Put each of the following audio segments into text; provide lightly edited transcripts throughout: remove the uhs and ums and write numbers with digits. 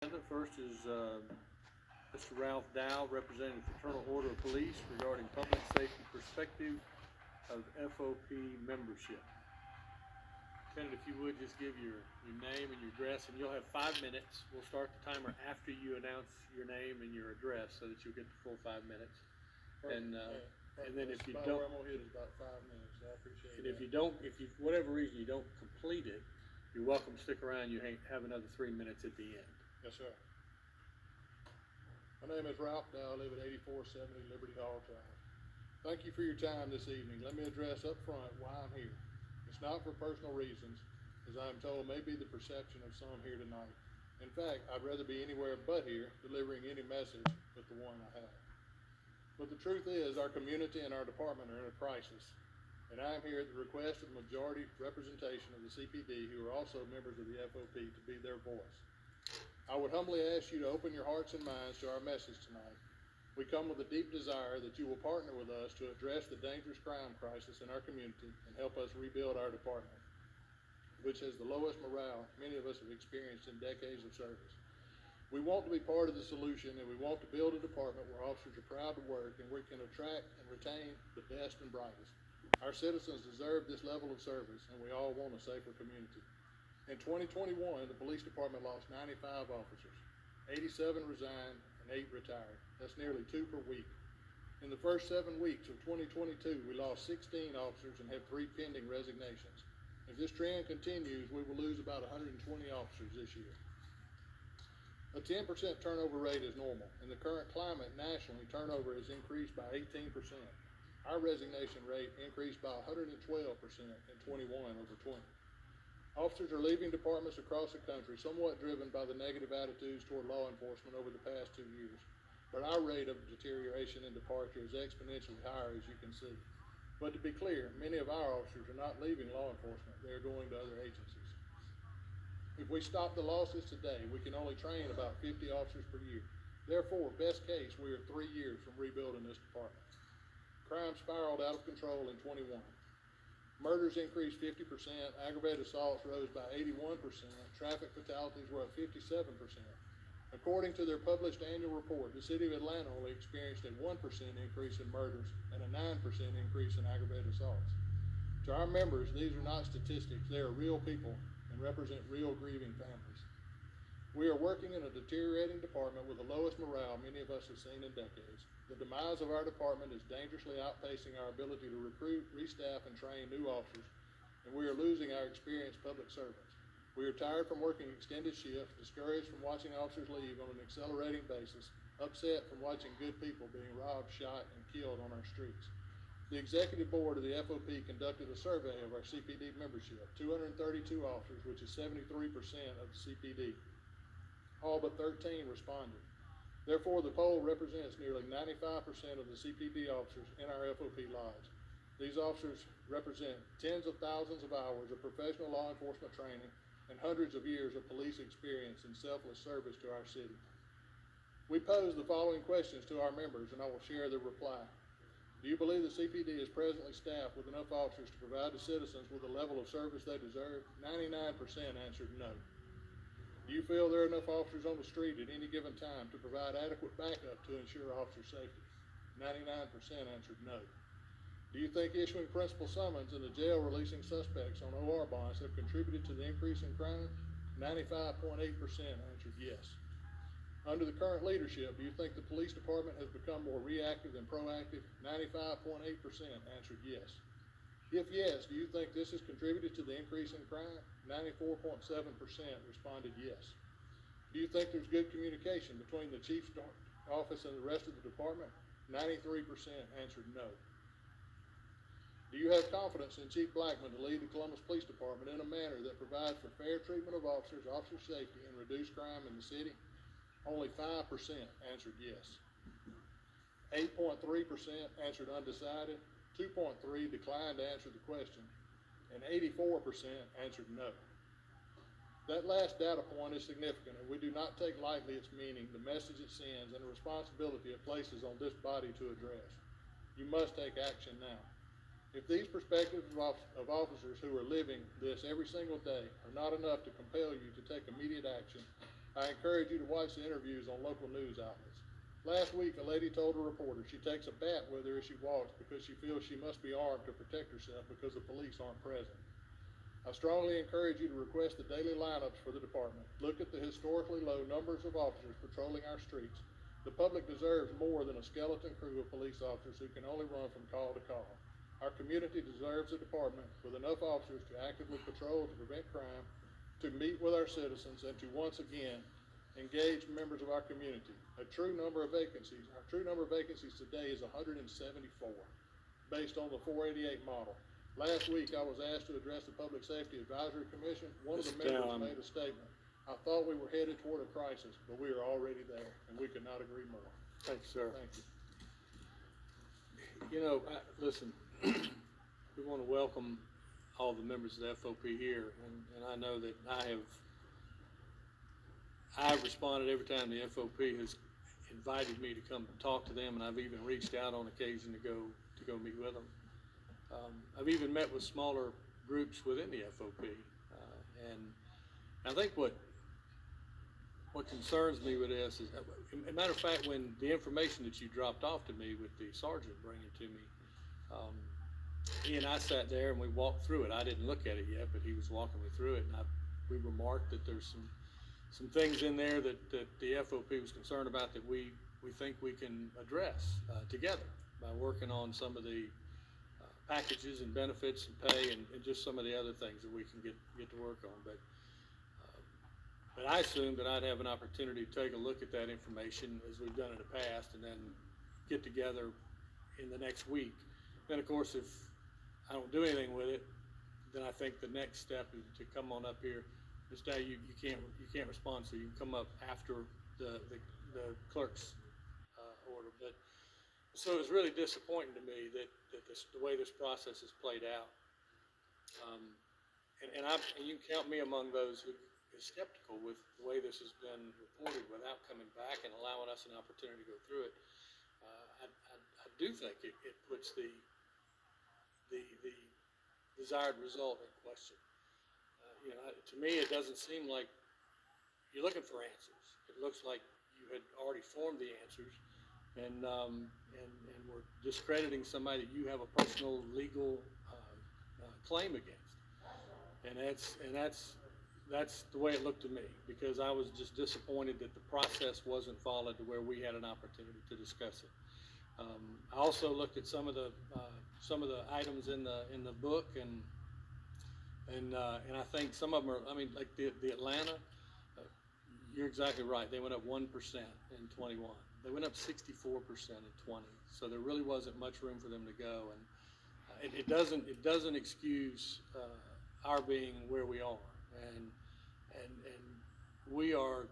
First is Mr. Ralph Dow, representing the Fraternal Order of Police regarding public safety perspective of FOP membership. Lieutenant, if you would just give your name and your address, and you'll have 5 minutes. We'll start the timer after you announce your name and your address so that you'll get the full 5 minutes. And then if you don't, where I'm gonna hit is about 5 minutes. I appreciate and that. if you don't, if you for whatever reason you don't complete it, you're welcome to stick around. You have another 3 minutes at the end. Yes, sir. My name is Ralph Dow. I live at 8470 Liberty Hall Drive. Thank you for your time this evening. Let me address up front why I'm here. It's not for personal reasons, as I am told may be the perception of some here tonight. In fact, I'd rather be anywhere but here, delivering any message but the one I have. But the truth is, our community and our department are in a crisis, and I am here at the request of the majority representation of the CPD, who are also members of the FOP, to be their voice. I would humbly ask you to open your hearts and minds to our message tonight. We come with a deep desire that you will partner with us to address the dangerous crime crisis in our community and help us rebuild our department, which has the lowest morale many of us have experienced in decades of service. We want to be part of the solution, and we want to build a department where officers are proud to work and we can attract and retain the best and brightest. Our citizens deserve this level of service, and we all want a safer community. In 2021, the police department lost 95 officers, 87 resigned, and 8 retired. That's nearly 2 per week. In the first 7 weeks of 2022, we lost 16 officers and have 3 pending resignations. If this trend continues, we will lose about 120 officers this year. A 10% turnover rate is normal. In the current climate nationally, turnover has increased by 18%. Our resignation rate increased by 112% in 21 over 20. Officers are leaving departments across the country, somewhat driven by the negative attitudes toward law enforcement over the past 2 years. But our rate of deterioration and departure is exponentially higher, as you can see. But to be clear, many of our officers are not leaving law enforcement. They are going to other agencies. If we stop the losses today, we can only train about 50 officers per year. Therefore, best case, we are 3 years from rebuilding this department. Crime spiraled out of control in 21. Murders increased 50%, aggravated assaults rose by 81%, traffic fatalities were up 57%. According to their published annual report, the city of Atlanta only experienced a 1% increase in murders and a 9% increase in aggravated assaults. To our members, these are not statistics, they are real people and represent real grieving families. We are working in a deteriorating department with the lowest morale many of us have seen in decades. The demise of our department is dangerously outpacing our ability to recruit, restaff, and train new officers, and we are losing our experienced public servants. We are tired from working extended shifts, discouraged from watching officers leave on an accelerating basis, upset from watching good people being robbed, shot, and killed on our streets. The executive board of the FOP conducted a survey of our CPD membership, 232 officers, which is 73% of the CPD. All but 13 responded. Therefore, the poll represents nearly 95% of the CPD officers in our FOP lives. These officers represent tens of thousands of hours of professional law enforcement training and hundreds of years of police experience and selfless service to our city. We pose the following questions to our members, and I will share their reply. Do you believe the CPD is presently staffed with enough officers to provide the citizens with the level of service they deserve? 99% answered no. Do you feel there are enough officers on the street at any given time to provide adequate backup to ensure officer safety? 99% answered no. Do you think issuing principal summons and the jail releasing suspects on OR bonds have contributed to the increase in crime? 95.8% answered yes. Under the current leadership, do you think the police department has become more reactive than proactive? 95.8% answered yes. If yes, do you think this has contributed to the increase in crime? 94.7% responded yes. Do you think there's good communication between the chief's office and the rest of the department? 93% answered no. Do you have confidence in Chief Blackman to lead the Columbus Police Department in a manner that provides for fair treatment of officers, officer safety, and reduced crime in the city? Only 5% answered yes. 8.3% answered undecided. 2.3% declined to answer the question, and 84% answered no. That last data point is significant, and we do not take lightly its meaning, the message it sends, and the responsibility it places on this body to address. You must take action now. If these perspectives of officers who are living this every single day are not enough to compel you to take immediate action, I encourage you to watch the interviews on local news outlets. Last week, a lady told a reporter she takes a bat with her as she walks because she feels she must be armed to protect herself because the police aren't present. I strongly encourage you to request the daily lineups for the department. Look at the historically low numbers of officers patrolling our streets. The public deserves more than a skeleton crew of police officers who can only run from call to call. Our community deserves a department with enough officers to actively patrol to prevent crime, to meet with our citizens, and to once again engage members of our community. Our true number of vacancies today is 174, based on the 488 model. Last week, I was asked to address the Public Safety Advisory Commission. One of the members made a statement. I thought we were headed toward a crisis, but we are already there, and we could not agree more. Thank you, sir. Thank you. You know, listen, we want to welcome all the members of the FOP here, and I know that I've responded every time the FOP has invited me to come talk to them, and I've even reached out on occasion to go meet with them. I've even met with smaller groups within the FOP, and I think what concerns me with this is, as a matter of fact, when the information that you dropped off to me with the sergeant bringing to me, he and I sat there and we walked through it. I didn't look at it yet, but he was walking me through it, and we remarked that there's some things in there that the FOP was concerned about that we think we can address together by working on some of the packages and benefits and pay and just some of the other things that we can get to work on. But I assumed that I'd have an opportunity to take a look at that information as we've done in the past, and then get together in the next week. Then, of course, if I don't do anything with it, then I think the next step is to come on up here. Ms. Day, you can't respond, so you can come up after the clerk's order. But so it's really disappointing to me that the way this process has played out. And you can count me among those who is skeptical with the way this has been reported without coming back and allowing us an opportunity to go through it. I do think it puts the desired result in question. You know, to me, it doesn't seem like you're looking for answers. It looks like you had already formed the answers, and we're discrediting somebody that you have a personal legal claim against, and that's the way it looked to me, because I was just disappointed that the process wasn't followed to where we had an opportunity to discuss it. I also looked at some of the items in the book, and I think some of them are, I mean, like the Atlanta, you're exactly right. They went up 1% in 21. They went up 64% in 20. So there really wasn't much room for them to go, and it doesn't excuse our being where we are, and we are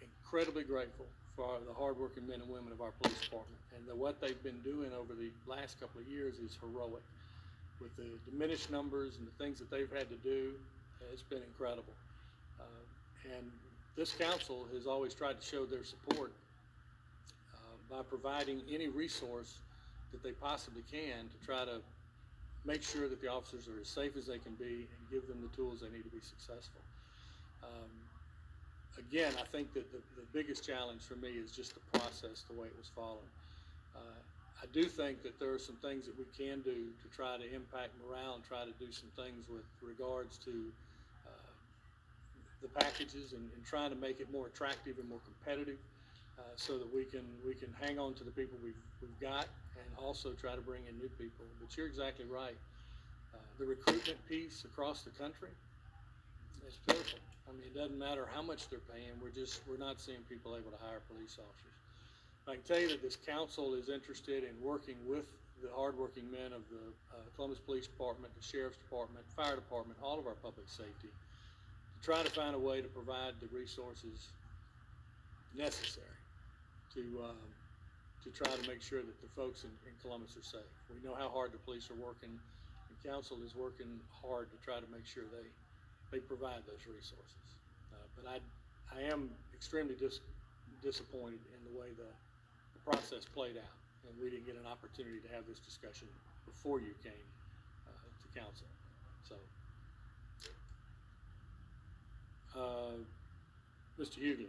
incredibly grateful for the hardworking men and women of our police department, and what they've been doing over the last couple of years is heroic. With the diminished numbers and the things that they've had to do, it's been incredible. And this council has always tried to show their support by providing any resource that they possibly can to try to make sure that the officers are as safe as they can be and give them the tools they need to be successful. Again, I think that the biggest challenge for me is just the process, the way it was followed. I do think that there are some things that we can do to try to impact morale and try to do some things with regards to the packages and trying to make it more attractive and more competitive, so that we can hang on to the people we've got and also try to bring in new people. But you're exactly right. The recruitment piece across the country is pitiful. I mean, it doesn't matter how much they're paying. We're not seeing people able to hire police officers. I can tell you that this council is interested in working with the hardworking men of the Columbus Police Department, the Sheriff's Department, Fire Department, all of our public safety, to try to find a way to provide the resources necessary to try to make sure that the folks in Columbus are safe. We know how hard the police are working. The council is working hard to try to make sure they provide those resources. But I am extremely disappointed in the way the process played out, and we didn't get an opportunity to have this discussion before you came to council. So Mr. Hughley.